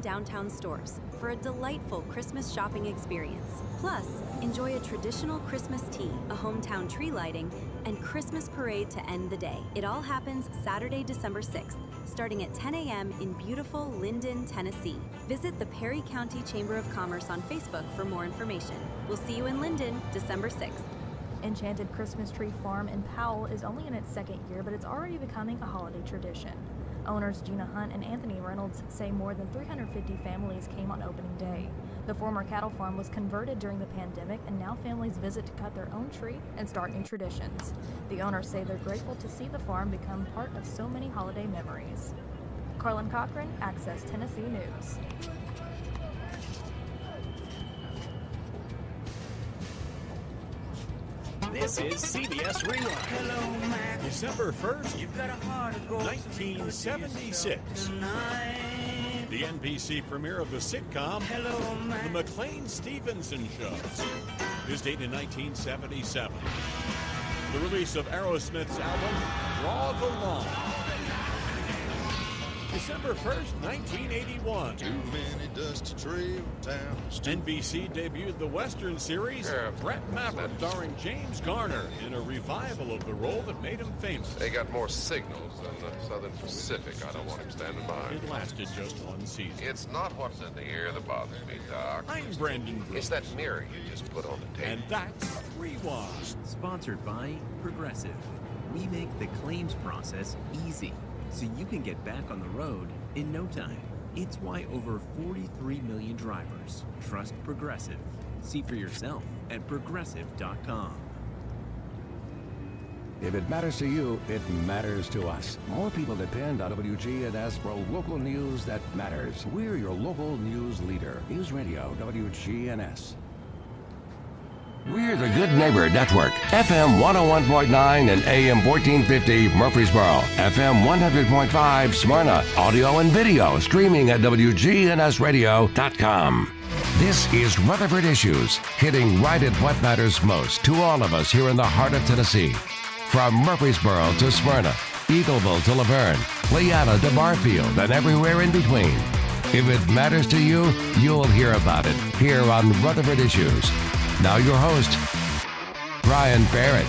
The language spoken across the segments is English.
downtown stores for a delightful Christmas shopping experience. Plus, enjoy a traditional Christmas tea, a hometown tree lighting, and Christmas parade to end the day. It all happens Saturday, December 6th, starting at 10 a.m. in beautiful Linden, Tennessee. Visit the Perry County Chamber of Commerce on Facebook for more information. We'll see you in Linden, December 6th. Enchanted Christmas Tree Farm in Powell is only in its second year, but it's already becoming a holiday tradition. Owners Gina Hunt and Anthony Reynolds say more than 350 families came on opening day. The former cattle farm was converted during the pandemic, and now families visit to cut their own tree and start new traditions. The owners say they're grateful to see the farm become part of so many holiday memories. Carlin Cochran, Access Tennessee News. This is CBS Rewind. Hello, Mac. December 1st, You've got a heart of gold. 1976. The NBC premiere of the sitcom, Hello, Mac. The McLean Stevenson Show, is dated in 1977. The release of Aerosmith's album, Draw the Line. December 1st, 1981. Too many dusty trail towns. NBC debuted the Western series, Brett Maverick, starring James Garner in a revival of the role that made him famous. They got more signals than the Southern Pacific. I don't want him standing by. It lasted just one season. It's not what's in the air that bothers me, Doc. I'm Brandon Brooks. It's that mirror you just put on the table. And that's Rewind. Sponsored by Progressive. We make the claims process easy, so you can get back on the road in no time. It's why over 43 million drivers trust Progressive. See for yourself at progressive.com. If it matters to you, it matters to us. More people depend on WGNS for local news that matters. We're your local news leader. News Radio WGNS. We're the Good Neighbor Network, FM 101.9 and AM 1450 Murfreesboro, FM 100.5 Smyrna, audio and video streaming at wgnsradio.com. This is Rutherford Issues, hitting right at what matters most to all of us here in the heart of Tennessee. From Murfreesboro to Smyrna, Eagleville to Laverne, Leanna to Barfield, and everywhere in between. If it matters to you, you'll hear about it here on Rutherford Issues. Now your host, Brian Barrett.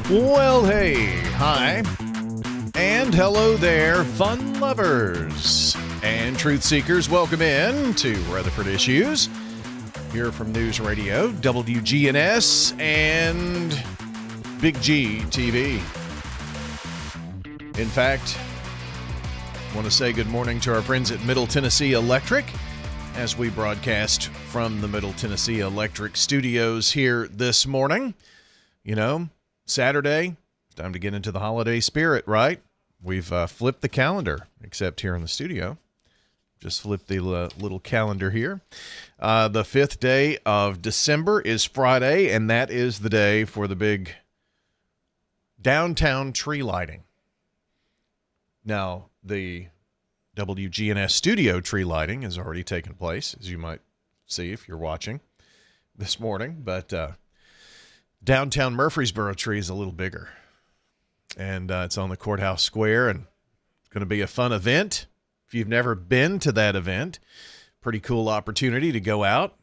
Well, hey, hi, and hello there, fun lovers and truth seekers. Welcome in to Rutherford Issues, here from News Radio, WGNS, and Big G TV. In fact, I want to say good morning to our friends at Middle Tennessee Electric as we broadcast from the Middle Tennessee Electric studios here this morning. You know, Saturday, time to get into the holiday spirit, right? We've flipped the calendar, except here in the studio. Just flip the little calendar here. The 5th day of December is Friday, and that is the day for the big downtown tree lighting. Now, the WGNS studio tree lighting has already taken place, as you might see if you're watching this morning. But downtown Murfreesboro tree is a little bigger. And it's on the courthouse square, and it's going to be a fun event. If you've never been to that event, pretty cool opportunity to go out,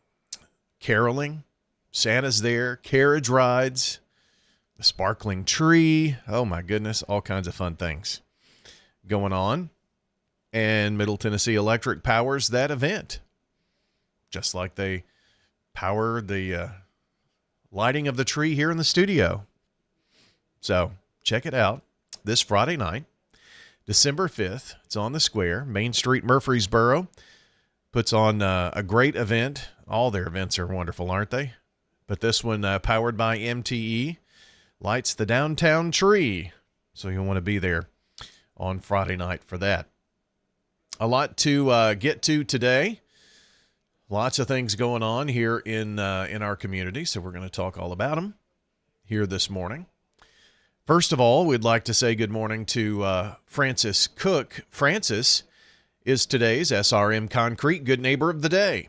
caroling, Santa's there, carriage rides, the sparkling tree. Oh my goodness, all kinds of fun things going on. And Middle Tennessee Electric powers that event, just like they power the lighting of the tree here in the studio. So check it out this Friday night, December 5th. It's on the square. Main Street, Murfreesboro puts on a great event. All their events are wonderful, aren't they? But this one, powered by MTE, lights the downtown tree. So you'll want to be there on Friday night for that. A lot to get to today. Lots of things going on here in our community, so we're going to talk all about them here this morning. First of all, we'd like to say good morning to Francis Cook. Francis is today's SRM Concrete Good Neighbor of the Day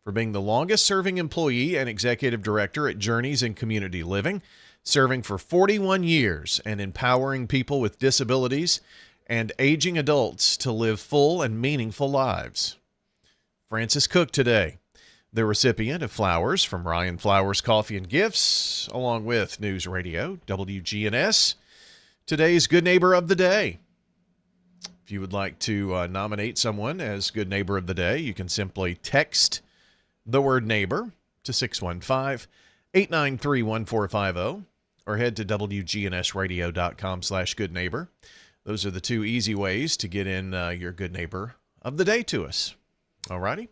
for being the longest-serving employee and executive director at Journeys in Community Living, serving for 41 years and empowering people with disabilities and aging adults to live full and meaningful lives. Francis Cook today, the recipient of flowers from Ryan Flowers Coffee and Gifts, along with News Radio, WGNS, today's Good Neighbor of the Day. If you would like to nominate someone as Good Neighbor of the Day, you can simply text the word neighbor to 615-893-1450 or head to wgnsradio.com/goodneighbor. Those are the two easy ways to get in your Good Neighbor of the Day to us. All righty?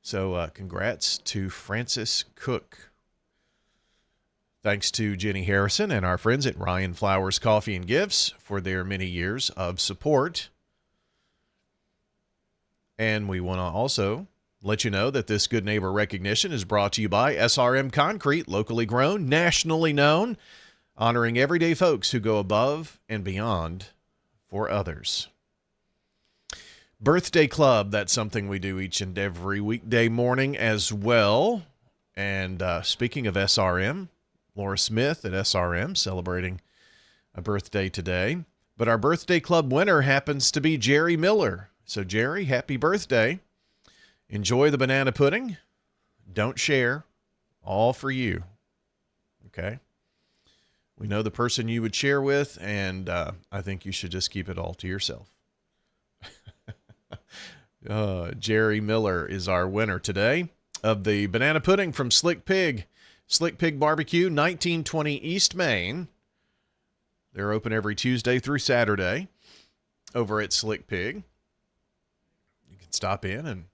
So congrats to Francis Cook. Thanks to Jenny Harrison and our friends at Ryan Flowers Coffee and Gifts for their many years of support. And we want to also let you know that this Good Neighbor recognition is brought to you by SRM Concrete, locally grown, nationally known, honoring everyday folks who go above and beyond for others. Birthday Club, that's something we do each and every weekday morning as well. And speaking of SRM, Laura Smith at SRM celebrating a birthday today. But our Birthday Club winner happens to be Jerry Miller. So Jerry, happy birthday. Enjoy the banana pudding. Don't share. All for you. Okay? We know the person you would share with, and I think you should just keep it all to yourself. Jerry Miller is our winner today of the banana pudding from Slick Pig. Slick Pig Barbecue, 1920 East Main. They're open every Tuesday through Saturday over at Slick Pig. You can stop in and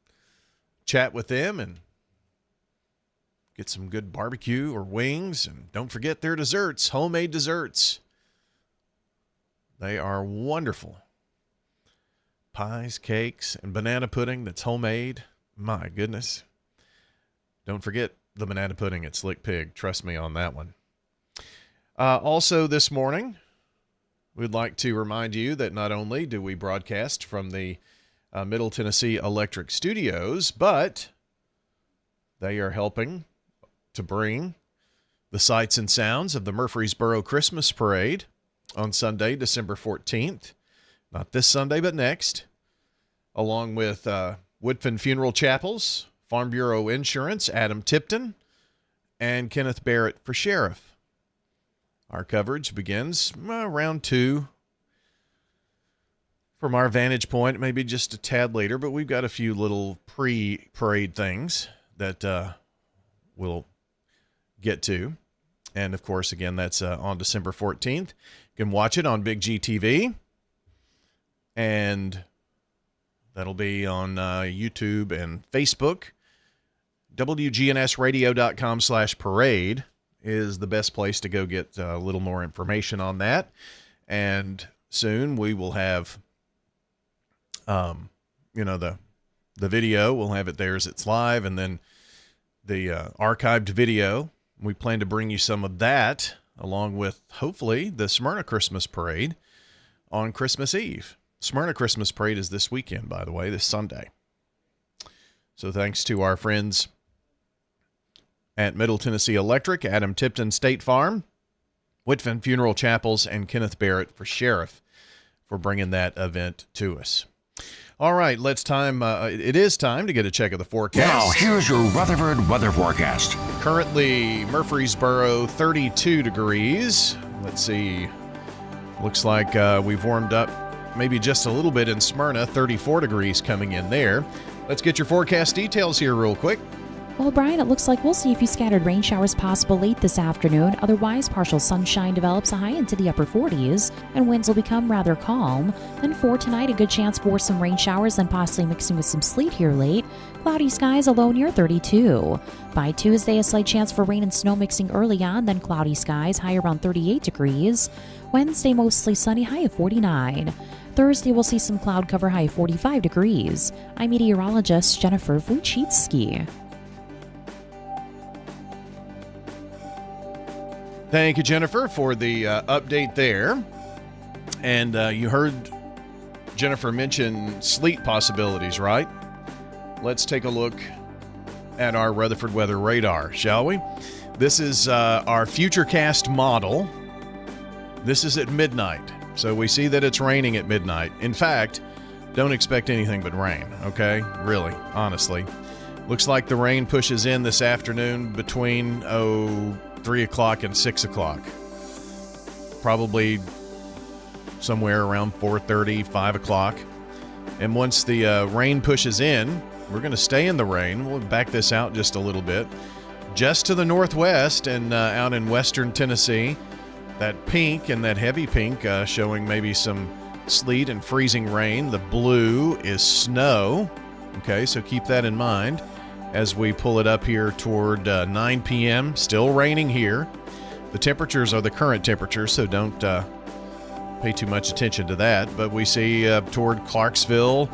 chat with them and get some good barbecue or wings. And don't forget their desserts, homemade desserts. They are wonderful. Pies, cakes, and banana pudding that's homemade. My goodness. Don't forget the banana pudding at Slick Pig. Trust me on that one. Also this morning, we'd like to remind you that not only do we broadcast from the Middle Tennessee Electric Studios, but they are helping to bring the sights and sounds of the Murfreesboro Christmas Parade on Sunday, December 14th. Not this Sunday, but next, along with Woodfin Funeral Chapels, Farm Bureau Insurance, Adam Tipton, and Kenneth Barrett for Sheriff. Our coverage begins around 2. From our vantage point, maybe just a tad later, but we've got a few little pre-parade things that we'll get to. And, of course, again, that's on December 14th. You can watch it on Big GTV. And that'll be on YouTube and Facebook. WGNSradio.com/parade is the best place to go get a little more information on that. And soon we will have, the video. We'll have it there as it's live. And then the archived video. We plan to bring you some of that along with, hopefully, the Smyrna Christmas Parade on Christmas Eve. Smyrna Christmas Parade is this weekend, by the way, this Sunday. So thanks to our friends at Middle Tennessee Electric, Adam Tipton State Farm, Whitfin Funeral Chapels, and Kenneth Barrett for Sheriff for bringing that event to us. All right, it is time to get a check of the forecast. Now, here's your Rutherford weather forecast. Currently, Murfreesboro, 32 degrees. Let's see. Looks like we've warmed up maybe just a little bit in Smyrna, 34 degrees coming in there. Let's get your forecast details here real quick. Well, Brian, it looks like we'll see a few scattered rain showers possible late this afternoon. Otherwise, partial sunshine develops a high into the upper 40s, and winds will become rather calm. Then for tonight, a good chance for some rain showers and possibly mixing with some sleet here late. Cloudy skies, a low near 32. By Tuesday, a slight chance for rain and snow mixing early on, then cloudy skies, high around 38 degrees. Wednesday, mostly sunny, high of 49. Thursday, we'll see some cloud cover, high of 45 degrees. I'm meteorologist Jennifer Wojcicki. Thank you, Jennifer, for the update there. And you heard Jennifer mention sleet possibilities, right? Let's take a look at our Rutherford weather radar, shall we? This is our Futurecast model. This is at midnight. So we see that it's raining at midnight. In fact, don't expect anything but rain, okay? Really, honestly. Looks like the rain pushes in this afternoon between 3 o'clock and 6 o'clock. Probably somewhere around 4:30, 5 o'clock. And once the rain pushes in, we're going to stay in the rain. We'll back this out just a little bit. Just to the northwest and out in western Tennessee, that pink and that heavy pink showing maybe some sleet and freezing rain. The blue is snow. Okay, so keep that in mind as we pull it up here toward 9 p.m. Still raining here. The temperatures are the current temperatures, so don't pay too much attention to that. But we see toward Clarksville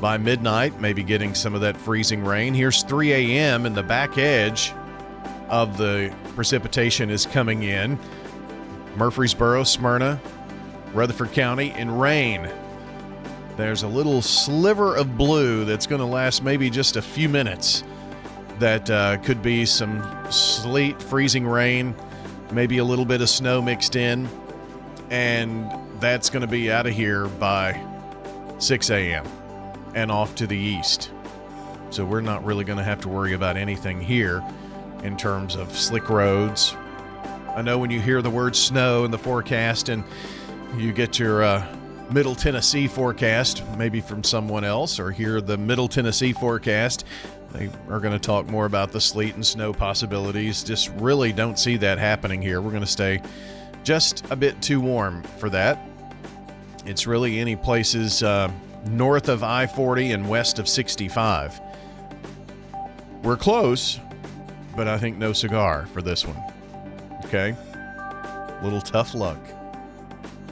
by midnight, maybe getting some of that freezing rain. Here's 3 a.m. and the back edge of the precipitation is coming in. Murfreesboro, Smyrna, Rutherford County in rain. There's a little sliver of blue that's going to last maybe just a few minutes. That could be some sleet, freezing rain, maybe a little bit of snow mixed in, and that's going to be out of here by 6 a.m. and off to the east. So we're not really going to have to worry about anything here in terms of slick roads. I know when you hear the word snow in the forecast and you get your Middle Tennessee forecast, maybe from someone else, or hear the Middle Tennessee forecast, they are going to talk more about the sleet and snow possibilities. Just really don't see that happening here. We're going to stay just a bit too warm for that. It's really any places north of I-40 and west of 65. We're close, but I think no cigar for this one. Okay? Little tough luck.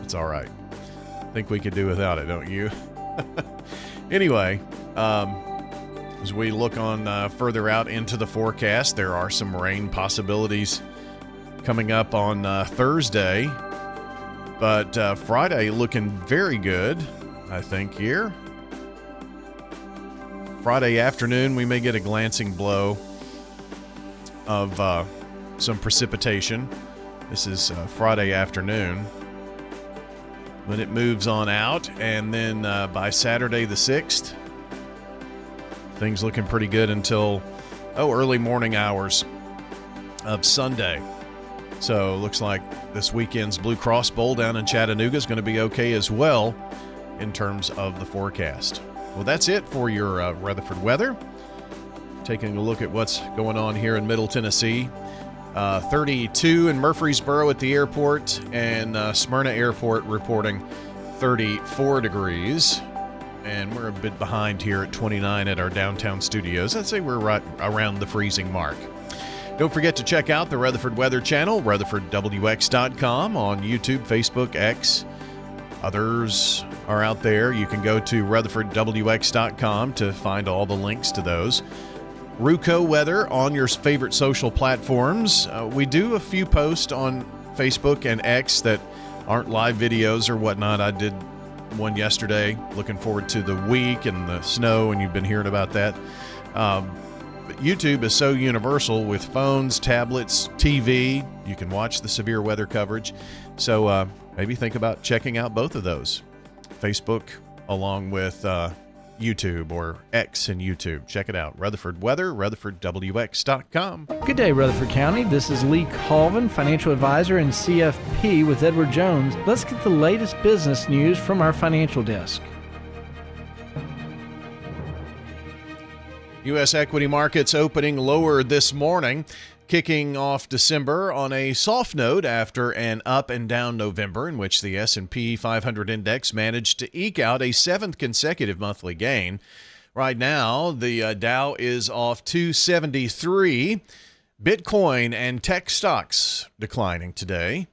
It's all right. I think we could do without it, don't you? Anyway, as we look on further out into the forecast, there are some rain possibilities coming up on Thursday. But Friday looking very good, I think, here. Friday afternoon, we may get a glancing blow of some precipitation. This is Friday afternoon. When it moves on out, and then by Saturday the 6th, things looking pretty good until early morning hours of Sunday. So looks like this weekend's Blue Cross Bowl down in Chattanooga is going to be okay as well in terms of the forecast. Well, that's it for your Rutherford weather. Taking a look at what's going on here in Middle Tennessee. 32 in Murfreesboro at the airport, and Smyrna Airport reporting 34 degrees. And we're a bit behind here at 29 at our downtown studios. I'd say we're right around the freezing mark. Don't forget to check out the Rutherford Weather Channel, RutherfordWX.com on YouTube, Facebook, X. Others are out there. You can go to RutherfordWX.com to find all the links to those. Ruco Weather on your favorite social platforms. We do a few posts on Facebook and X that aren't live videos or whatnot. I did one yesterday. Looking forward to the week and the snow, and you've been hearing about that. But YouTube is so universal with phones, tablets, TV. You can watch the severe weather coverage. So maybe think about checking out both of those. Facebook along with YouTube, or X and YouTube. Check it out. Rutherford Weather, RutherfordWX.com. Good day, Rutherford County. This is Lee Colvin, financial advisor and CFP with Edward Jones. Let's get the latest business news from our financial desk. U.S. equity markets opening lower this morning, kicking off December on a soft note after an up and down November in which the S&P 500 index managed to eke out a seventh consecutive monthly gain. Right now, the Dow is off 273. Bitcoin and tech stocks declining today.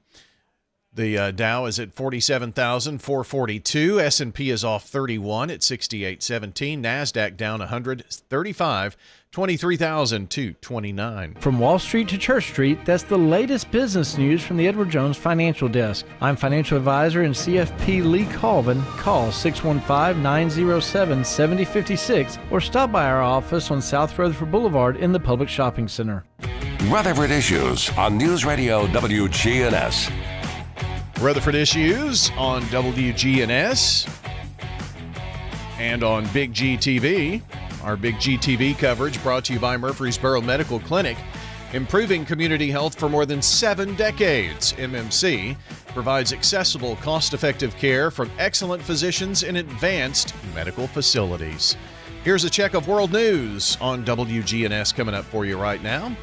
The Dow is at 47,442. S&P is off 31 at 6817. NASDAQ down 135, 23,229. From Wall Street to Church Street, that's the latest business news from the Edward Jones Financial Desk. I'm financial advisor and CFP Lee Colvin. Call 615-907-7056 or stop by our office on South Rutherford Boulevard in the Public Shopping Center. Rutherford Issues on News Radio WGNS. Rutherford Issues on WGNS and on Big G TV. Our Big G TV coverage brought to you by Murfreesboro Medical Clinic, improving community health for more than 7 decades. MMC provides accessible, cost-effective care from excellent physicians in advanced medical facilities. Here's a check of world news on WGNS coming up for you right now.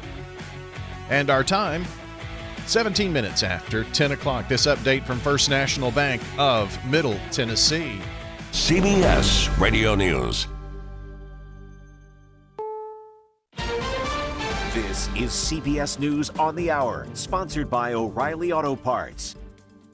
And our time, 17 minutes after 10 o'clock. This update from First National Bank of Middle Tennessee. CBS Radio News. This is CBS News on the Hour, sponsored by O'Reilly Auto Parts.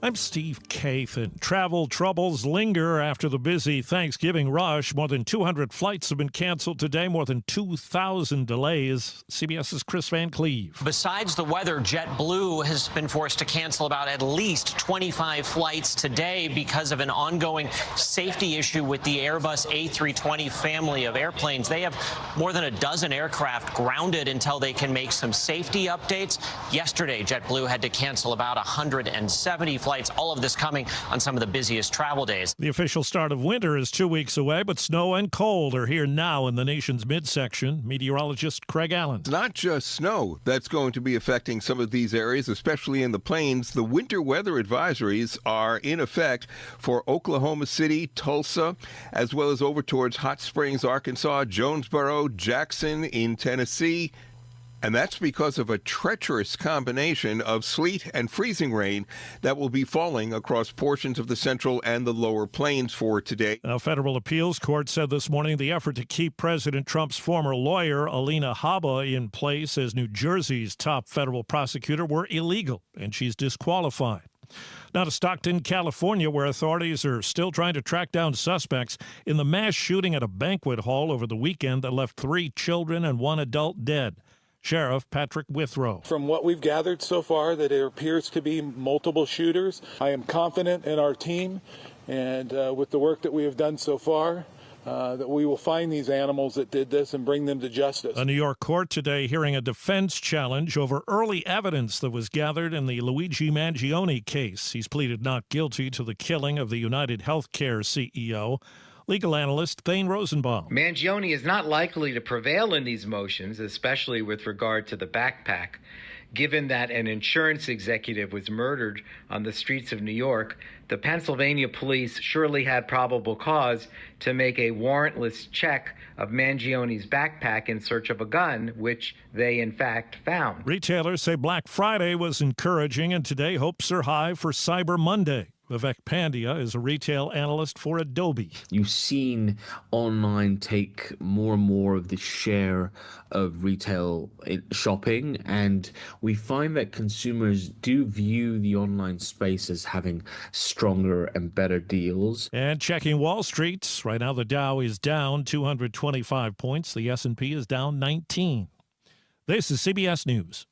I'm Steve Kathan. Travel troubles linger after the busy Thanksgiving rush. More than 200 flights have been canceled today, more than 2,000 delays. CBS's Chris Van Cleve. Besides the weather, JetBlue has been forced to cancel about at least 25 flights today because of an ongoing safety issue with the Airbus A320 family of airplanes. They have more than a dozen aircraft grounded until they can make some safety updates. Yesterday, JetBlue had to cancel about 170 flights, all of this coming on some of the busiest travel days. The official start of winter is 2 weeks away, but snow and cold are here now in the nation's midsection. Meteorologist Craig Allen. Not just snow that's going to be affecting some of these areas, especially in the plains. The winter weather advisories are in effect for Oklahoma City, Tulsa, as well as over towards Hot Springs, Arkansas, Jonesboro, Jackson in Tennessee. And that's because of a treacherous combination of sleet and freezing rain that will be falling across portions of the central and the lower plains for today. A federal appeals court said this morning the effort to keep President Trump's former lawyer, Alina Habba, in place as New Jersey's top federal prosecutor were illegal, and she's disqualified. Now to Stockton, California, where authorities are still trying to track down suspects in the mass shooting at a banquet hall over the weekend that left 3 children and 1 adult dead. Sheriff Patrick Withrow. From what we've gathered so far, that there appears to be multiple shooters. I am confident in our team and with the work that we have done so far, that we will find these animals that did this and bring them to justice. A New York court today hearing a defense challenge over early evidence that was gathered in the Luigi Mangione case. He's pleaded not guilty to the killing of the United Healthcare CEO. Legal analyst Thane Rosenbaum. Mangione is not likely to prevail in these motions, especially with regard to the backpack, given that an insurance executive was murdered on the streets of New York. The Pennsylvania police surely had probable cause to make a warrantless check of Mangione's backpack in search of a gun, which they in fact found. Retailers say Black Friday was encouraging, and today hopes are high for Cyber Monday. Vivek Pandya is a retail analyst for Adobe. You've seen online take more and more of the share of retail shopping, and we find that consumers do view the online space as having stronger and better deals. And checking Wall Street, right now the Dow is down 225 points. The S&P is down 19. This is CBS News.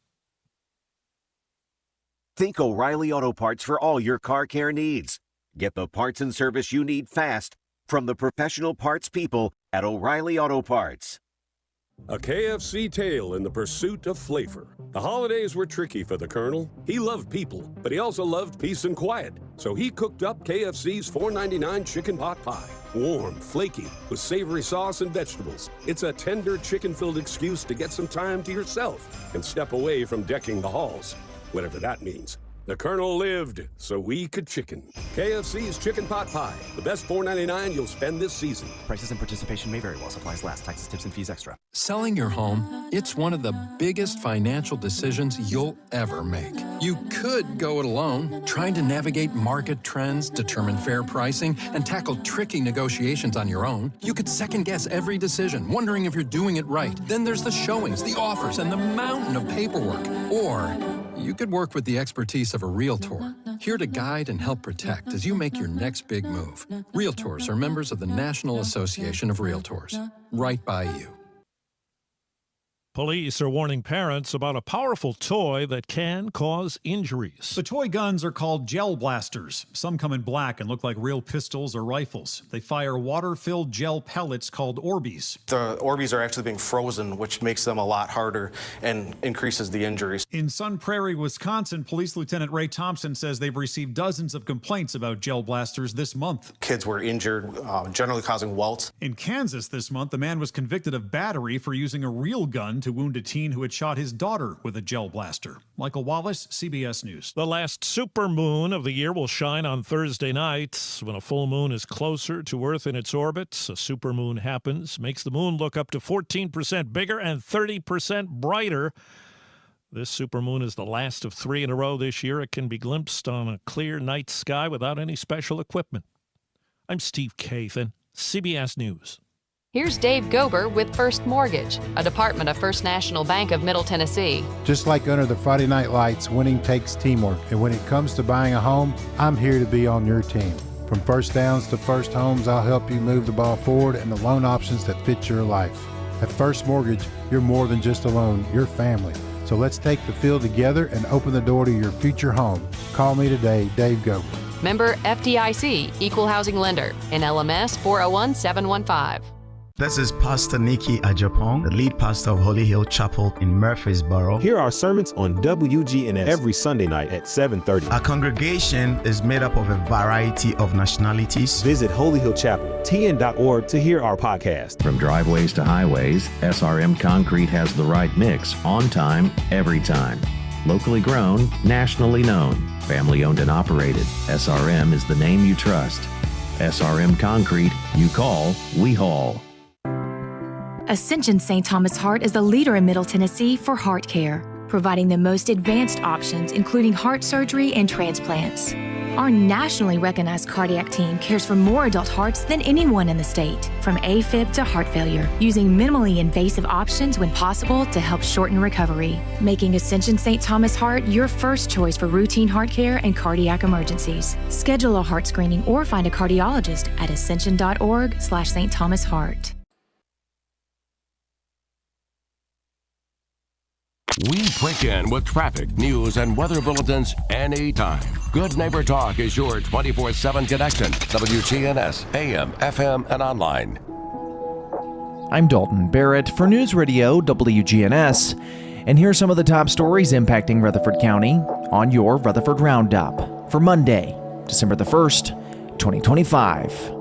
Think O'Reilly Auto Parts for all your car care needs. Get the parts and service you need fast from the professional parts people at O'Reilly Auto Parts. A KFC tale in the pursuit of flavor. The holidays were tricky for the Colonel. He loved people, but he also loved peace and quiet. So he cooked up KFC's $4.99 chicken pot pie. Warm, flaky, with savory sauce and vegetables. It's a tender chicken-filled excuse to get some time to yourself and step away from decking the halls. Whatever that means. The Colonel lived so we could chicken. KFC's Chicken Pot Pie. The best $4.99 you'll spend this season. Prices and participation may vary while supplies last. Taxes, tips, and fees extra. Selling your home, it's one of the biggest financial decisions you'll ever make. You could go it alone, trying to navigate market trends, determine fair pricing, and tackle tricky negotiations on your own. You could second-guess every decision, wondering if you're doing it right. Then there's the showings, the offers, and the mountain of paperwork. Or you could work with the expertise of a realtor, here to guide and help protect as you make your next big move. Realtors are members of the National Association of Realtors. Right by you. Police are warning parents about a powerful toy that can cause injuries. The toy guns are called gel blasters. Some come in black and look like real pistols or rifles. They fire water-filled gel pellets called Orbeez. The Orbeez are actually being frozen, which makes them a lot harder and increases the injuries. In Sun Prairie, Wisconsin, Police Lieutenant Ray Thompson says they've received dozens of complaints about gel blasters this month. Kids were injured, generally causing welts. In Kansas this month, the man was convicted of battery for using a real gun to wound a teen who had shot his daughter with a gel blaster. Michael Wallace, CBS News. The last supermoon of the year will shine on Thursday night. When a full moon is closer to Earth in its orbit, a supermoon happens, makes the moon look up to 14% bigger and 30% brighter. This supermoon is the last of 3 in a row this year. It can be glimpsed on a clear night sky without any special equipment. I'm Steve Kathan, CBS News. Here's Dave Gober with First Mortgage, a department of First National Bank of Middle Tennessee. Just like under the Friday Night Lights, winning takes teamwork. And when it comes to buying a home, I'm here to be on your team. From first downs to first homes, I'll help you move the ball forward and the loan options that fit your life. At First Mortgage, you're more than just a loan, you're family. So let's take the field together and open the door to your future home. Call me today, Dave Gober. Member FDIC, Equal Housing Lender, NLMS 401715. This is Pastor Nikki Ajapong, the lead pastor of Holy Hill Chapel in Murfreesboro. Hear our sermons on WGNS every Sunday night at 7:30. Our congregation is made up of a variety of nationalities. Visit Holy Hill Chapel, tn.org to hear our podcast. From driveways to highways, SRM Concrete has the right mix, on time, every time. Locally grown, nationally known, family owned and operated. SRM is the name you trust. SRM Concrete, you call, we haul. Ascension St. Thomas Heart is the leader in Middle Tennessee for heart care, providing the most advanced options, including heart surgery and transplants. Our nationally recognized cardiac team cares for more adult hearts than anyone in the state, from AFib to heart failure, using minimally invasive options when possible to help shorten recovery, making Ascension St. Thomas Heart your first choice for routine heart care and cardiac emergencies. Schedule a heart screening or find a cardiologist at ascension.org/St. Thomas Heart. We quicken with traffic, news, and weather bulletins anytime. Good Neighbor Talk is your 24/7 connection. WGNS, AM, FM, and online. I'm Dalton Barrett for News Radio WGNS, and here's some of the top stories impacting Rutherford County on your Rutherford Roundup for Monday, December the 1st, 2025.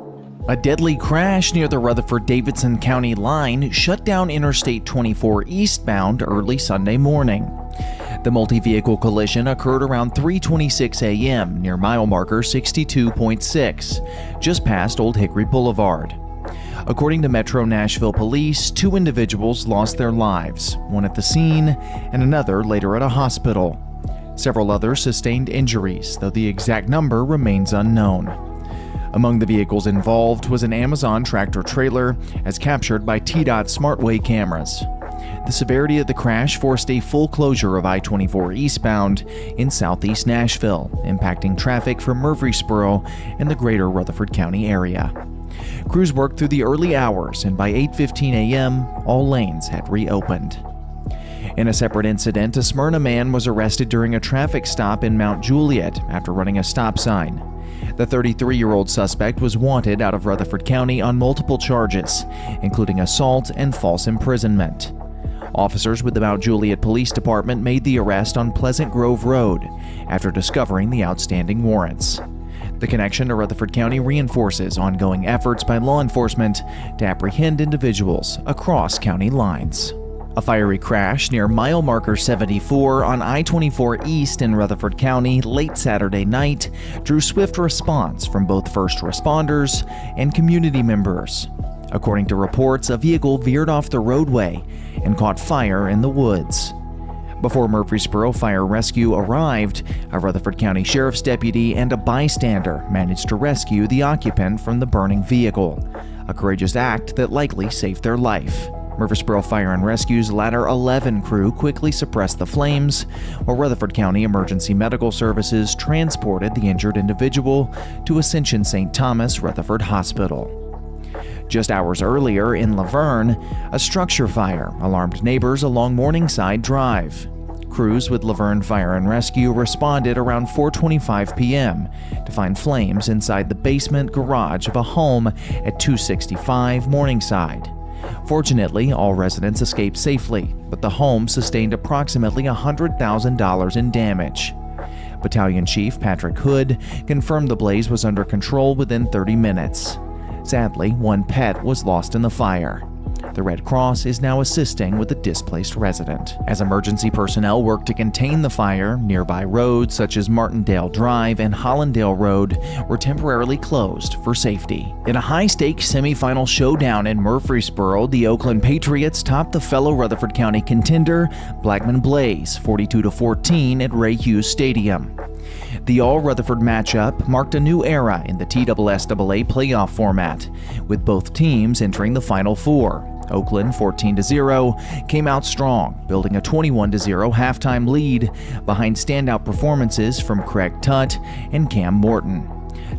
A deadly crash near the Rutherford-Davidson County line shut down Interstate 24 eastbound early Sunday morning. The multi-vehicle collision occurred around 3:26 a.m. near mile marker 62.6, just past Old Hickory Boulevard. According to Metro Nashville Police, 2 individuals lost their lives, one at the scene and another later at a hospital. Several others sustained injuries, though the exact number remains unknown. Among the vehicles involved was an Amazon tractor-trailer, as captured by TDOT SmartWay cameras. The severity of the crash forced a full closure of I-24 eastbound in southeast Nashville, impacting traffic from Murfreesboro and the greater Rutherford County area. Crews worked through the early hours, and by 8:15 a.m., all lanes had reopened. In a separate incident, a Smyrna man was arrested during a traffic stop in Mount Juliet after running a stop sign. The 33-year-old suspect was wanted out of Rutherford County on multiple charges, including assault and false imprisonment. Officers with the Mount Juliet Police Department made the arrest on Pleasant Grove Road after discovering the outstanding warrants. The connection to Rutherford County reinforces ongoing efforts by law enforcement to apprehend individuals across county lines. A fiery crash near mile marker 74 on I-24 East in Rutherford County late Saturday night drew swift response from both first responders and community members. According to reports, a vehicle veered off the roadway and caught fire in the woods. Before Murfreesboro Fire Rescue arrived, a Rutherford County Sheriff's deputy and a bystander managed to rescue the occupant from the burning vehicle, a courageous act that likely saved their life. Murfreesboro Fire and Rescue's Ladder 11 crew quickly suppressed the flames, while Rutherford County Emergency Medical Services transported the injured individual to Ascension St. Thomas Rutherford Hospital. Just hours earlier in Laverne, a structure fire alarmed neighbors along Morningside Drive. Crews with Laverne Fire and Rescue responded around 4:25 p.m. to find flames inside the basement garage of a home at 265 Morningside. Fortunately, all residents escaped safely, but the home sustained approximately $100,000 in damage. Battalion Chief Patrick Hood confirmed the blaze was under control within 30 minutes. Sadly, one pet was lost in the fire. The Red Cross is now assisting with the displaced resident. As emergency personnel work to contain the fire, nearby roads such as Martindale Drive and Hollandale Road were temporarily closed for safety. In a high-stakes semifinal showdown in Murfreesboro, the Oakland Patriots topped the fellow Rutherford County contender Blackman Blaze 42-14 at Ray Hughes Stadium. The all-Rutherford matchup marked a new era in the TSSAA playoff format, with both teams entering the Final Four. Oakland, 14-0, came out strong, building a 21-0 halftime lead behind standout performances from Craig Tutt and Cam Morton.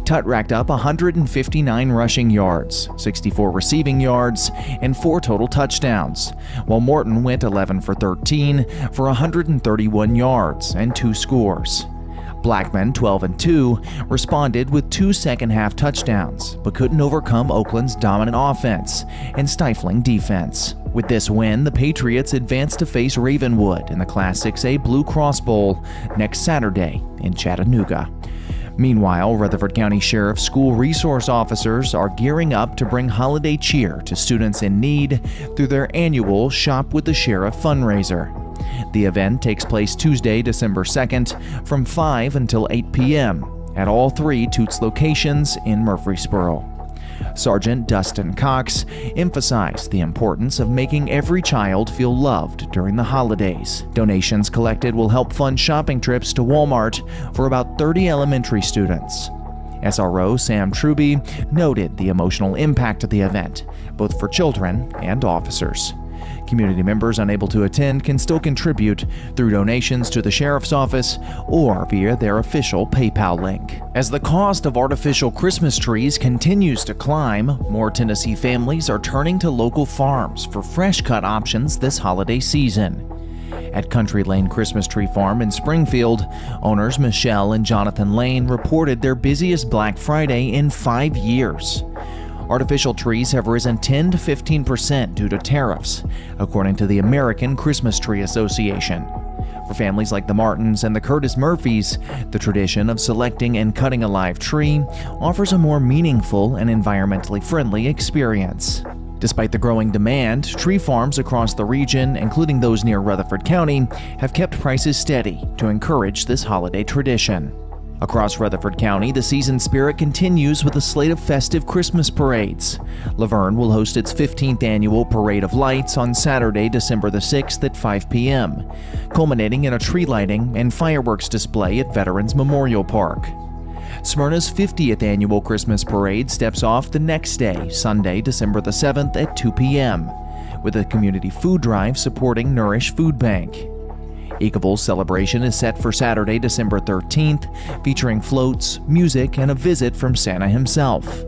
Tutt racked up 159 rushing yards, 64 receiving yards, and 4 total touchdowns, while Morton went 11 for 13 for 131 yards and 2 scores. Blackman, 12-2, responded with 2 second-half touchdowns, but couldn't overcome Oakland's dominant offense and stifling defense. With this win, the Patriots advanced to face Ravenwood in the Class 6A Blue Cross Bowl next Saturday in Chattanooga. Meanwhile, Rutherford County Sheriff's school resource officers are gearing up to bring holiday cheer to students in need through their annual Shop with the Sheriff fundraiser. The event takes place Tuesday, December 2nd from 5 until 8 p.m. at all 3 Toots locations in Murfreesboro. Sergeant Dustin Cox emphasized the importance of making every child feel loved during the holidays. Donations collected will help fund shopping trips to Walmart for about 30 elementary students. SRO Sam Truby noted the emotional impact of the event, both for children and officers. Community members unable to attend can still contribute through donations to the Sheriff's Office or via their official PayPal link. As the cost of artificial Christmas trees continues to climb, more Tennessee families are turning to local farms for fresh-cut options this holiday season. At Country Lane Christmas Tree Farm in Springfield, owners Michelle and Jonathan Lane reported their busiest Black Friday in 5 years. Artificial trees have risen 10 to 15% due to tariffs, according to the American Christmas Tree Association. For families like the Martins and the Curtis Murphys, the tradition of selecting and cutting a live tree offers a more meaningful and environmentally friendly experience. Despite the growing demand, tree farms across the region, including those near Rutherford County, have kept prices steady to encourage this holiday tradition. Across Rutherford County, the season spirit continues with a slate of festive Christmas parades. Laverne will host its 15th annual Parade of Lights on Saturday, December the 6th at 5 p.m., culminating in a tree lighting and fireworks display at Veterans Memorial Park. Smyrna's 50th annual Christmas parade steps off the next day, Sunday, December the 7th at 2 p.m., with a community food drive supporting Nourish Food Bank. Eagle's celebration is set for Saturday, December 13th, featuring floats, music, and a visit from Santa himself.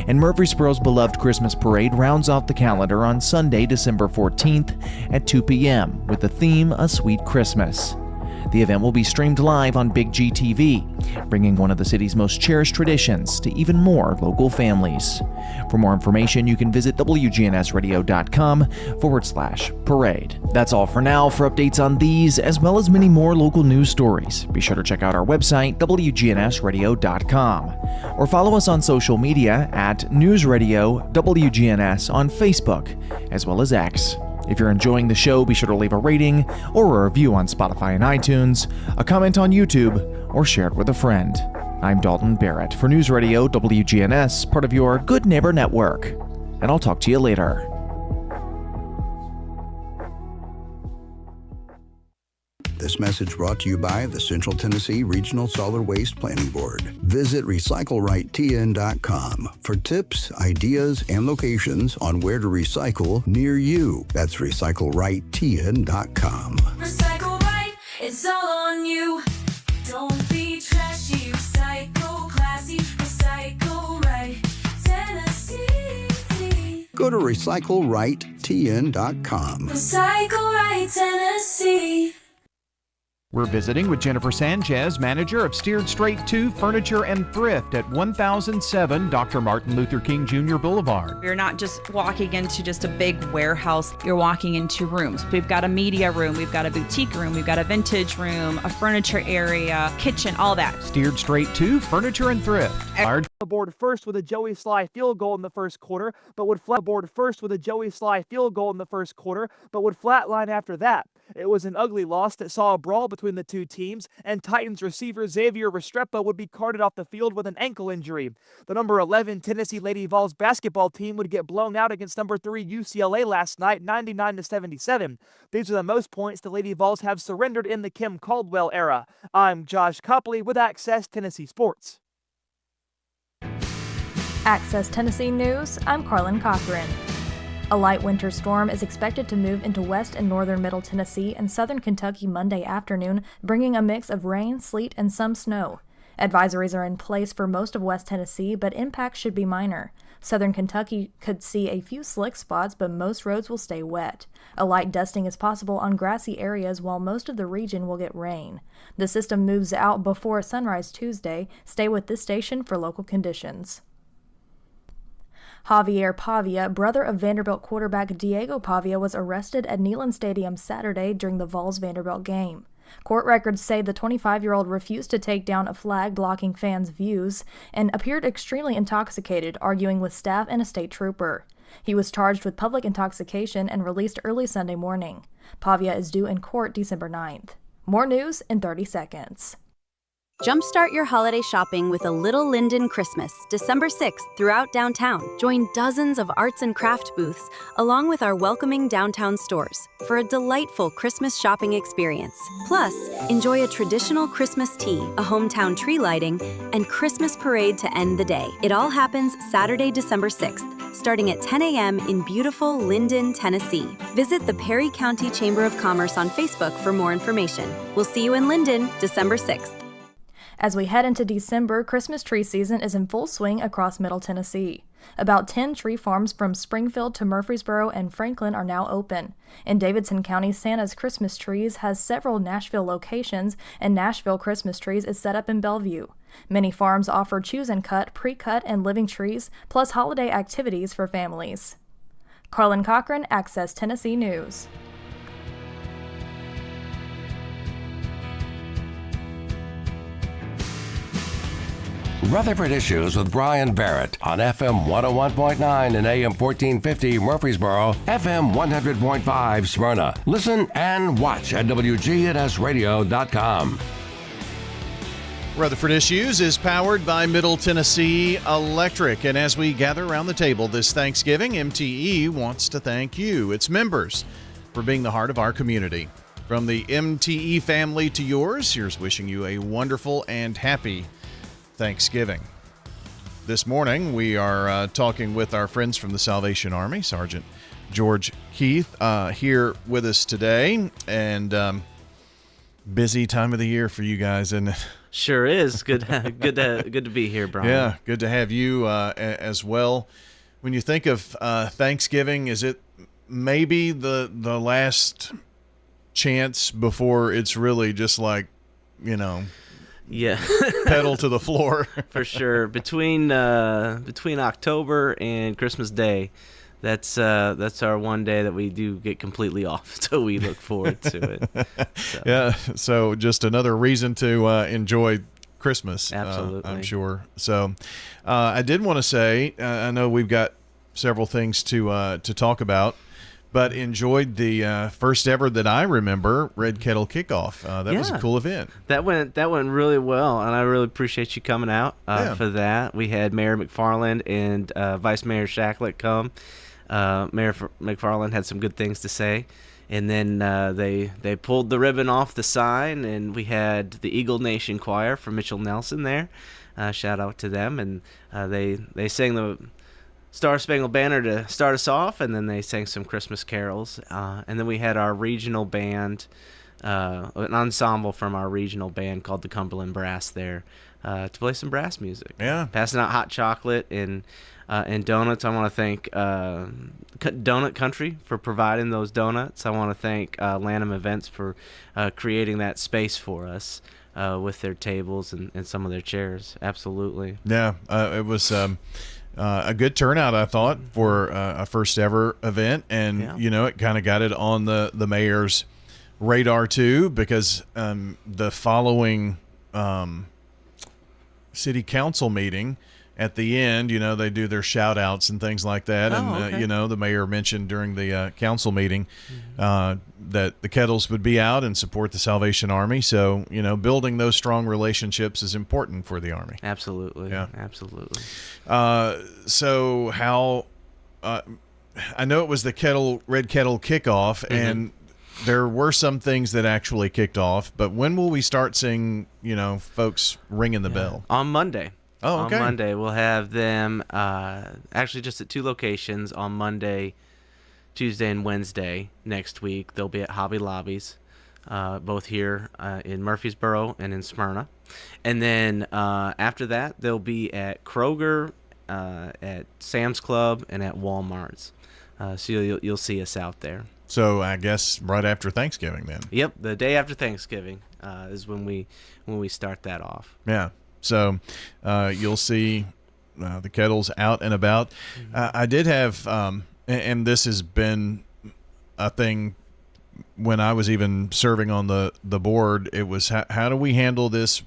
And Murfreesboro's beloved Christmas parade rounds off the calendar on Sunday, December 14th at 2 p.m. with the theme A Sweet Christmas. The event will be streamed live on Big G TV, bringing one of the city's most cherished traditions to even more local families. For more information, you can visit wgnsradio.com/parade. That's all for now. For updates on these, as well as many more local news stories, be sure to check out our website, wgnsradio.com, or follow us on social media at News Radio WGNS on Facebook, as well as X. If you're enjoying the show, be sure to leave a rating or a review on Spotify and iTunes, a comment on YouTube, or share it with a friend. I'm Dalton Barrett for News Radio WGNS, part of your Good Neighbor Network, and I'll talk to you later. This message brought to you by the Central Tennessee Regional Solid Waste Planning Board. Visit recyclerightTN.com for tips, ideas, and locations on where to recycle near you. That's recyclerightTN.com. Recycle right, it's all on you. Don't be trashy, recycle classy, recycle right, Tennessee. Go to recyclerightTN.com. Recycle right, Tennessee. We're visiting with Jennifer Sanchez, manager of Steered Straight 2 Furniture and Thrift at 1007 Dr. Martin Luther King Jr. Boulevard. You're not just walking into just a big warehouse. You're walking into rooms. We've got a media room. We've got a boutique room. We've got a vintage room, a furniture area, kitchen, all that. Steered Straight 2 Furniture and Thrift. Aboard first with a Joey Sly field goal in the first quarter, but would flatline after that. It was an ugly loss that saw a brawl between the two teams, and Titans receiver Xavier Restrepo would be carted off the field with an ankle injury. The number 11 Tennessee Lady Vols basketball team would get blown out against number 3 UCLA last night, 99-77. These are the most points the Lady Vols have surrendered in the Kim Caldwell era. I'm Josh Copley with Access Tennessee Sports. Access Tennessee News, I'm Carlin Cochran. A light winter storm is expected to move into west and northern Middle Tennessee and southern Kentucky Monday afternoon, bringing a mix of rain, sleet, and some snow. Advisories are in place for most of West Tennessee, but impacts should be minor. Southern Kentucky could see a few slick spots, but most roads will stay wet. A light dusting is possible on grassy areas, while most of the region will get rain. The system moves out before sunrise Tuesday. Stay with this station for local conditions. Javier Pavia, brother of Vanderbilt quarterback Diego Pavia, was arrested at Neyland Stadium Saturday during the Vols-Vanderbilt game. Court records say the 25-year-old refused to take down a flag blocking fans' views and appeared extremely intoxicated, arguing with staff and a state trooper. He was charged with public intoxication and released early Sunday morning. Pavia is due in court December 9th. More news in 30 seconds. Jumpstart your holiday shopping with a Little Linden Christmas, December 6th throughout downtown. Join dozens of arts and craft booths, along with our welcoming downtown stores, for a delightful Christmas shopping experience. Plus, enjoy a traditional Christmas tea, a hometown tree lighting, and Christmas parade to end the day. It all happens Saturday, December 6th, starting at 10 a.m. in beautiful Linden, Tennessee. Visit the Perry County Chamber of Commerce on Facebook for more information. We'll see you in Linden, December 6th. As we head into December, Christmas tree season is in full swing across Middle Tennessee. About 10 tree farms from Springfield to Murfreesboro and Franklin are now open. In Davidson County, Santa's Christmas Trees has several Nashville locations, and Nashville Christmas Trees is set up in Bellevue. Many farms offer choose and cut, pre-cut, and living trees, plus holiday activities for families. Carlin Cochran, Access Tennessee News. Rutherford Issues with Brian Barrett on FM 101.9 and AM 1450 Murfreesboro, FM 100.5 Smyrna. Listen and watch at wgnsradio.com. Rutherford Issues is powered by Middle Tennessee Electric. And as we gather around the table this Thanksgiving, MTE wants to thank you, its members, for being the heart of our community. From the MTE family to yours, here's wishing you a wonderful and happy Thanksgiving. This morning, we are talking with our friends from the Salvation Army, Sergeant George Keith, here with us today, and busy time of the year for you guys, and sure is good to be here, Brian. Yeah, good to have you as well. When you think of Thanksgiving, is it maybe the last chance before it's really just like, yeah, pedal to the floor? For sure. Between October and Christmas Day, that's our one day that we do get completely off, so we look forward to it. So. Yeah, so just another reason to enjoy Christmas. Absolutely, I'm sure. So I did want to say, I know we've got several things to talk about, but enjoyed the first ever that I remember Red Kettle Kickoff. That was a cool event. That went really well, and I really appreciate you coming out for that. We had Mayor McFarland and Vice Mayor Shacklet come. Mayor McFarland had some good things to say, And then they pulled the ribbon off the sign, and we had the Eagle Nation Choir from Mitchell Nelson there. Shout out to them. And they sang the Star Spangled Banner to start us off, and then they sang some Christmas carols. And then we had our regional band, an ensemble from our regional band called the Cumberland Brass there to play some brass music. Yeah. Passing out hot chocolate and donuts. I want to thank Donut Country for providing those donuts. I want to thank Lanham Events for creating that space for us with their tables and some of their chairs. Absolutely. Yeah, it was a good turnout, I thought, for a first ever event. And, it kind of got it on the mayor's radar, too, because the following city council meeting, at the end, they do their shout outs and things like that. The mayor mentioned during the council meeting that the Kettles would be out and support the Salvation Army. So, building those strong relationships is important for the Army. Absolutely. Yeah. Absolutely. So how, I know it was the Red Kettle kickoff, and there were some things that actually kicked off, but when will we start seeing, folks ringing the bell? On Monday. Oh, okay. On Monday, we'll have them actually just at 2 locations on Monday, Tuesday, and Wednesday next week. They'll be at Hobby Lobbies, both here in Murfreesboro and in Smyrna. And then after that, they'll be at Kroger, at Sam's Club, and at Walmart's. So you'll see us out there. So I guess right after Thanksgiving then. Yep, the day after Thanksgiving is when we start that off. Yeah. So you'll see the Kettles out and about. I did have, and this has been a thing when I was even serving on the board. It was how do we handle this?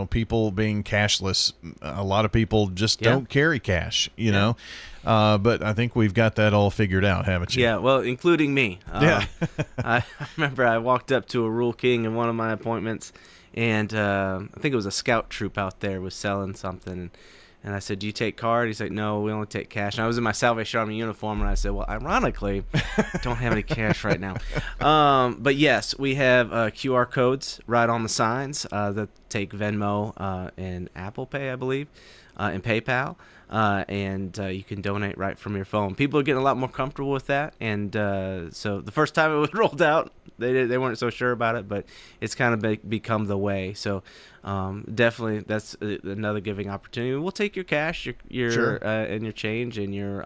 People being cashless. A lot of people just don't carry cash. But I think we've got that all figured out, haven't you? Yeah, well, including me. Yeah. I remember I walked up to a Rule King in one of my appointments, and I think it was a scout troop out there was selling something. And I said, "Do you take card?" He's like, "No, we only take cash." And I was in my Salvation Army uniform, and I said, "Well, ironically, I don't have any cash right now." But yes, we have QR codes right on the signs that take Venmo and Apple Pay, I believe, and PayPal. And you can donate right from your phone. People are getting a lot more comfortable with that, and so the first time it was rolled out, they weren't so sure about it, but it's kind of become the way. So definitely, that's another giving opportunity. We'll take your cash, your Sure. and your change, and your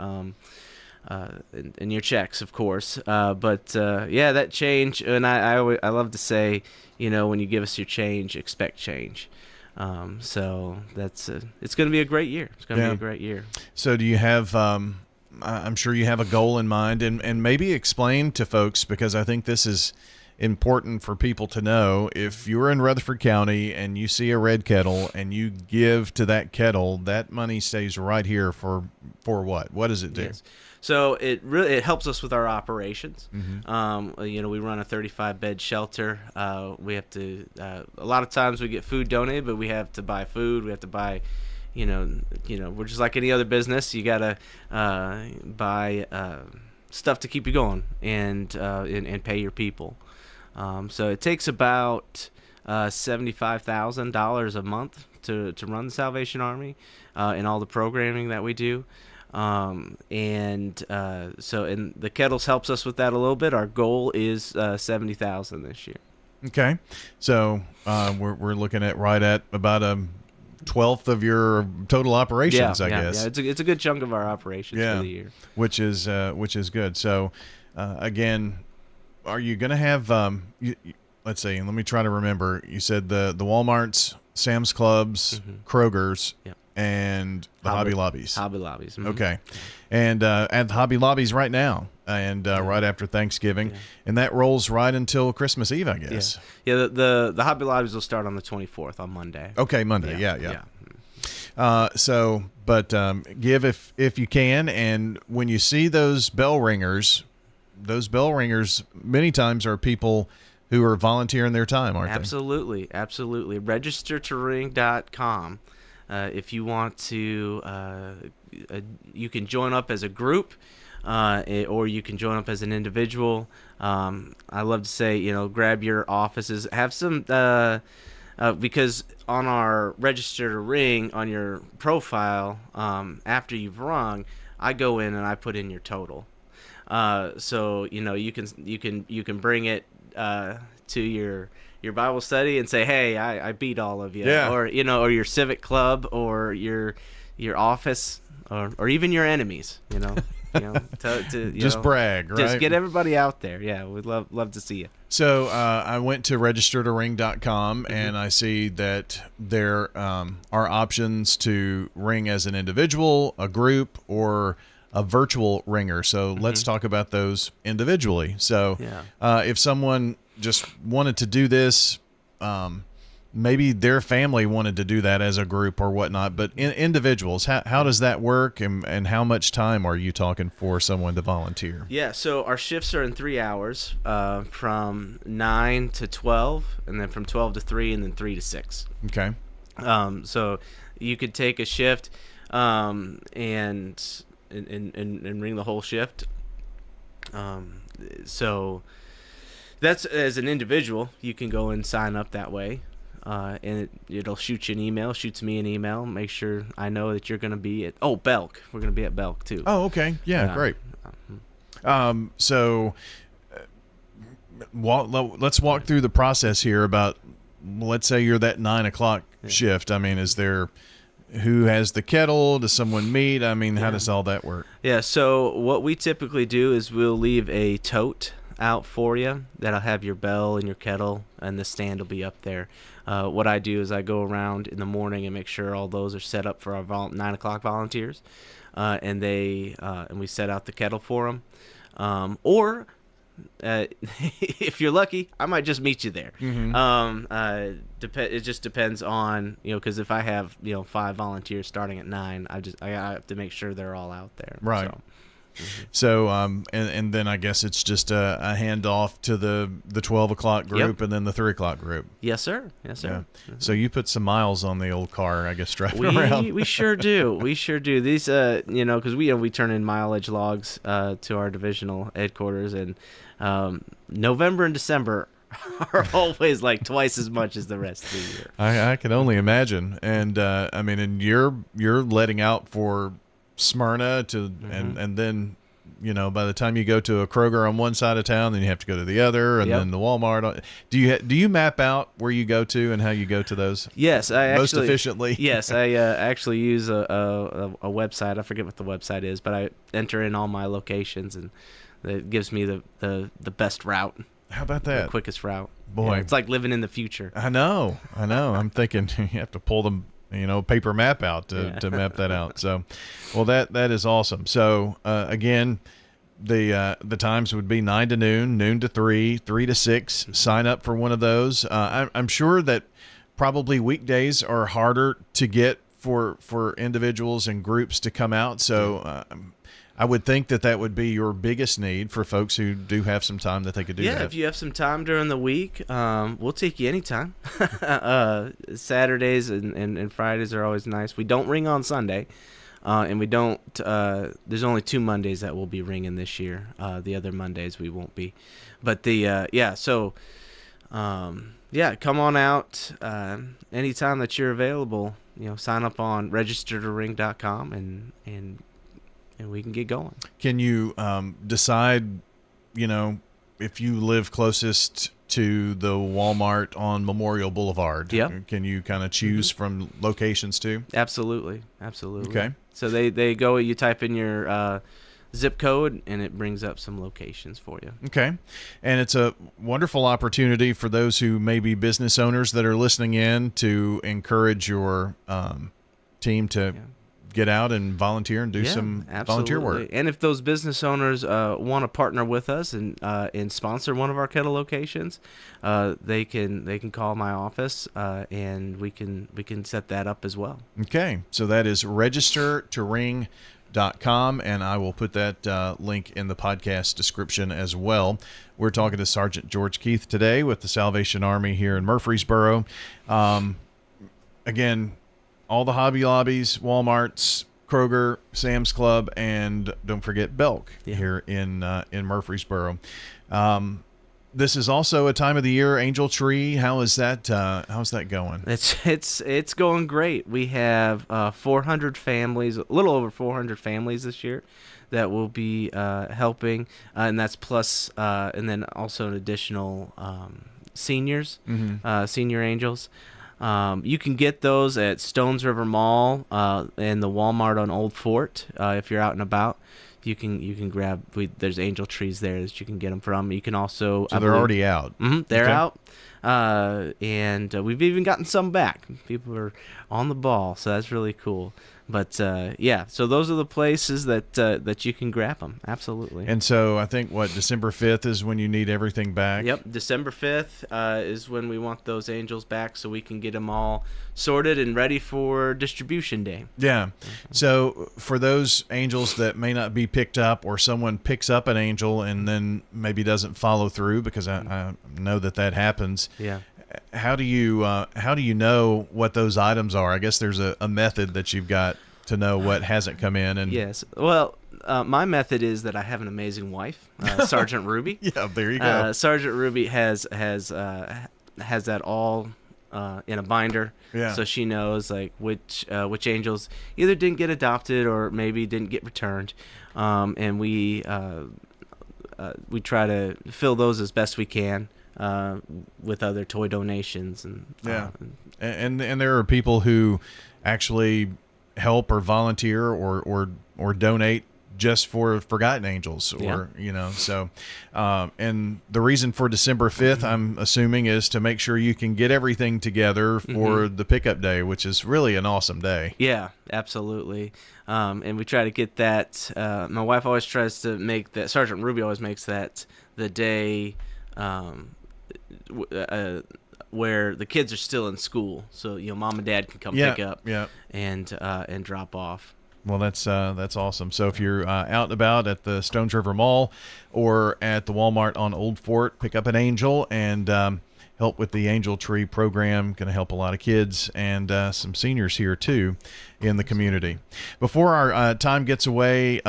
and your checks, of course. But that change, and I love to say, when you give us your change, expect change. So that's it's going to be a great year. It's going to be a great year. So do you have I'm sure you have a goal in mind, and maybe explain to folks, because I think this is important for people to know. If you're in Rutherford County and you see a red kettle and you give to that kettle, that money stays right here for what? What does it do? Yes. So it helps us with our operations. Mm-hmm. We run a 35-bed shelter. We have to a lot of times we get food donated, but we have to buy food. We have to buy, we're just like any other business. You gotta buy stuff to keep you going and pay your people. So it takes about $75,000 a month to run the Salvation Army and all the programming that we do. So the Kettles helps us with that a little bit. Our goal is $70,000 this year. Okay, so we're looking at right at about a 1/12 of your total operations, I guess. Yeah, it's a good chunk of our operations for the year, which is good. So again, are you going to have? Let's see. Let me try to remember. You said the Walmarts, Sam's Clubs, Kroger's. Yeah. And the Hobby Lobbies. Hobby Lobbies. Mm-hmm. Okay. And at the Hobby Lobbies right now, and right after Thanksgiving. Yeah. And that rolls right until Christmas Eve, I guess. Yeah, the Hobby Lobbies will start on the 24th, on Monday. Okay, Monday. Yeah. Give if you can. And when you see those bell ringers many times are people who are volunteering their time, aren't they? Absolutely. Registertoring.com. If you want to, you can join up as a group. or you can join up as an individual. I love to say, grab your offices, have some, because on our register to ring on your profile, after you've rung, I go in and I put in your total. So you can bring it to your Bible study and say, hey, I beat all of you, or or your civic club, or your office, or even your enemies, just brag, right? Just get everybody out there. Yeah, we'd love to see you. So I went to registertoring.com, and I see that there are options to ring as an individual, a group, or a virtual ringer. So let's talk about those individually. So if someone just wanted to do this, maybe their family wanted to do that as a group or whatnot, but individuals, how does that work, and how much time are you talking for someone to volunteer? Yeah, so our shifts are in 3 hours, from 9 to 12, and then from 12 to 3, and then 3 to 6. Okay. So you could take a shift and ring the whole shift. So that's, as an individual, you can go and sign up that way. And it'll shoot you an email, shoots me an email, make sure I know that you're going to be at, Belk. We're going to be at Belk too. Oh, okay. Yeah, great. So let's walk through the process here about, let's say you're that 9 o'clock shift. I mean, is there, who has the kettle? Does someone meet? I mean, how does all that work? Yeah, so what we typically do is we'll leave a tote out for you that'll have your bell and your kettle, and the stand will be up there. What I do is I go around in the morning and make sure all those are set up for our 9 o'clock volunteers, and we set out the kettle for them. Or if you're lucky, I might just meet you there. It just depends on, because if I have 5 volunteers starting at 9, I have to make sure they're all out there. Right. So, and then I guess it's just a handoff to the 12 o'clock group, and then the 3 o'clock group. Yes, sir. Yes, sir. Yeah. So you put some miles on the old car, I guess, driving around. We sure do. We sure do. These, because we turn in mileage logs to our divisional headquarters, and November and December are always like twice as much as the rest of the year. I can only imagine. And I mean, and you're letting out for Smyrna to and then by the time you go to a Kroger on one side of town, then you have to go to the other, and then the Walmart. Do you map out where you go to and how you go to those? Yes, I most efficiently. Yes, I actually use a website. I forget what the website is, but I enter in all my locations, and it gives me the best route. How about that? The quickest route. Boy, it's like living in the future. I know. I'm thinking you have to pull them. Paper map out to map that out. So, well, that is awesome. So, again, the times would be 9 to noon, noon to 3, 3 to 6. Sign up for one of those. I'm sure that probably weekdays are harder to get for individuals and groups to come out. So, I would think that would be your biggest need for folks who do have some time that they could do that. Yeah, if you have some time during the week, we'll take you anytime. Saturdays and Fridays are always nice. We don't ring on Sunday, and we don't. There's only 2 Mondays that we'll be ringing this year. The other Mondays we won't be. But so come on out anytime that you're available. Sign up on registertoring.com and we can get going. Can you decide, if you live closest to the Walmart on Memorial Boulevard? Yeah. Can you kind of choose from locations too? Absolutely. Okay. So they go, you type in your zip code, and it brings up some locations for you. Okay. And it's a wonderful opportunity for those who may be business owners that are listening in to encourage your team to get out and volunteer and do some volunteer work. And if those business owners want to partner with us and sponsor one of our kettle locations, they can call my office and we can set that up as well. Okay, so that is registertoring.com, and I will put that link in the podcast description as well. We're talking to Sergeant George Keith today with the Salvation Army here in Murfreesboro. Again, all the Hobby Lobbies, Walmarts, Kroger, Sam's Club, and don't forget Belk here in Murfreesboro. This is also a time of the year, Angel Tree. How's that going? It's going great. We have 400 families, a little over 400 families this year that will be helping, and that's plus, and then also an additional seniors, senior angels. You can get those at Stones River Mall and the Walmart on Old Fort. If you're out and about, you can grab. There's angel trees there that you can get them from. You can also. So they're already out. They're out, and we've even gotten some back. People are on the ball, so that's really cool. But so those are the places that you can grab them. Absolutely. And so I think December 5th is when you need everything back. Yep, December 5th is when we want those angels back, so we can get them all sorted and ready for distribution day. Yeah. So for those angels that may not be picked up, or someone picks up an angel and then maybe doesn't follow through, because I know that happens. Yeah. How do you know what those items are? I guess there's a method that you've got to know what hasn't come in. And yes, well, my method is that I have an amazing wife, Sergeant Ruby. Yeah, there you go. Sergeant Ruby has that all in a binder, so she knows like which angels either didn't get adopted or maybe didn't get returned, and we try to fill those as best we can. With other toy donations and there are people who actually help or volunteer or donate just for forgotten angels, or so and the reason for December 5th, I'm assuming, is to make sure you can get everything together for the pickup day, which is really an awesome day. Yeah, absolutely. And we try to get that. My wife always tries to make that. Sergeant Ruby always makes that the day where the kids are still in school, so mom and dad can come pick up and drop off. Well, that's awesome. So if you're out and about at the Stones River Mall or at the Walmart on Old Fort, pick up an angel and help with the Angel Tree program. Going to help a lot of kids and some seniors here too in the community. Before our time gets away,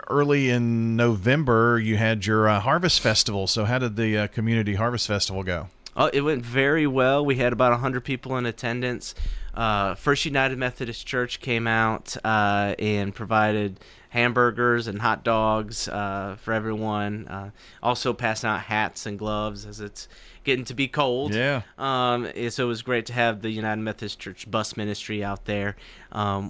early in November, you had your Harvest Festival. So how did the Community Harvest Festival go? Oh, it went very well. We had about 100 people in attendance. First United Methodist Church came out and provided hamburgers and hot dogs for everyone. Also passing out hats and gloves as it's getting to be cold. Yeah. So it was great to have the United Methodist Church bus ministry out there.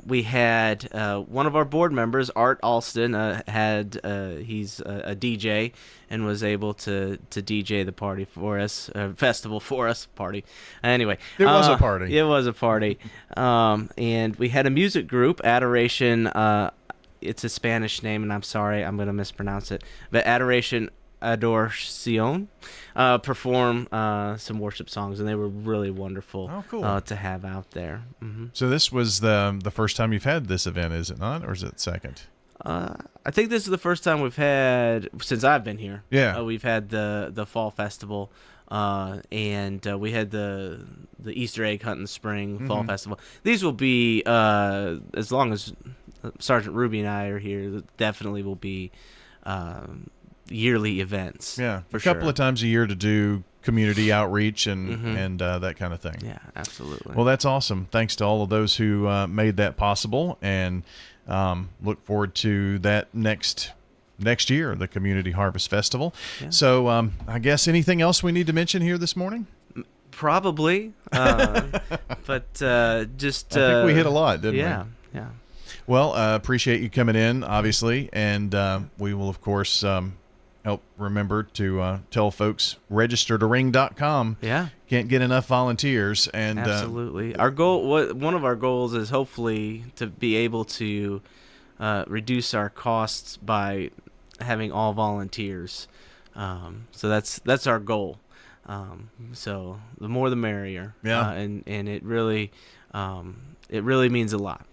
We had one of our board members, Art Alston, he's a DJ and was able to DJ the party for us, festival for us, party. Anyway. It was a party. It was a party. And we had a music group, Adoration. It's a Spanish name, and I'm sorry, I'm going to mispronounce it. But Adoration Adoracion perform some worship songs, and they were really wonderful to have out there. Mm-hmm. So this was the first time you've had this event, is it not, or is it second? I think this is the first time we've had since I've been here. Yeah, we've had the fall festival, and we had the Easter egg hunt in the spring fall festival. These will be as long as Sergeant Ruby and I are here. Definitely will be yearly events. Yeah, for a couple of times a year to do community outreach and that kind of thing. Yeah, absolutely. Well, that's awesome. Thanks to all of those who made that possible, and look forward to that next year, the Community Harvest Festival. Yeah. So I guess anything else we need to mention here this morning? Probably, but just I think we hit a lot, didn't we? Yeah. Well, appreciate you coming in, obviously, and we will, of course, help remember to tell folks register to ring.com. Yeah. Can't get enough volunteers. And absolutely. Our goal, one of our goals is hopefully to be able to reduce our costs by having all volunteers. So that's our goal. So the more the merrier. Yeah. And it really means a lot.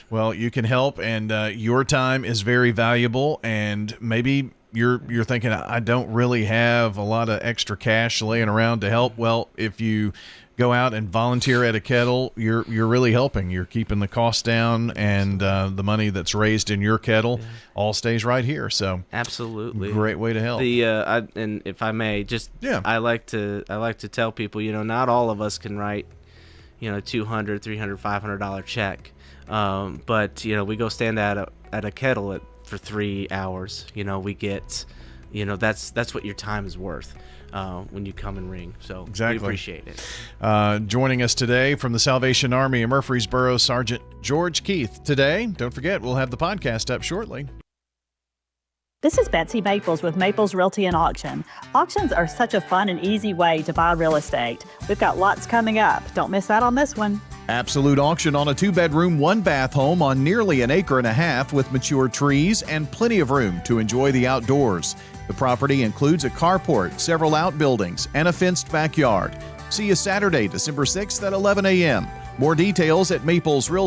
Well, you can help, and your time is very valuable, and maybe you're thinking, I don't really have a lot of extra cash laying around to help. Well, if you go out and volunteer at a kettle, you're really helping. You're keeping the cost down, and the money that's raised in your kettle all stays right here. So absolutely, great way to help. And if I may, I like to tell people, not all of us can write, $200, $300, $500 check, but we go stand at a kettle for 3 hours. We get, that's what your time is worth. When you come and ring. So exactly. We appreciate it. Joining us today from the Salvation Army of Murfreesboro, Sergeant George Keith. Today, don't forget, we'll have the podcast up shortly. This is Betsy Maples with Maples Realty and Auction. Auctions are such a fun and easy way to buy real estate. We've got lots coming up. Don't miss out on this one. Absolute auction on a 2-bedroom, 1-bath home on nearly an acre and a half with mature trees and plenty of room to enjoy the outdoors. The property includes a carport, several outbuildings, and a fenced backyard. See you Saturday, December 6th at 11 a.m. More details at Maples Realty.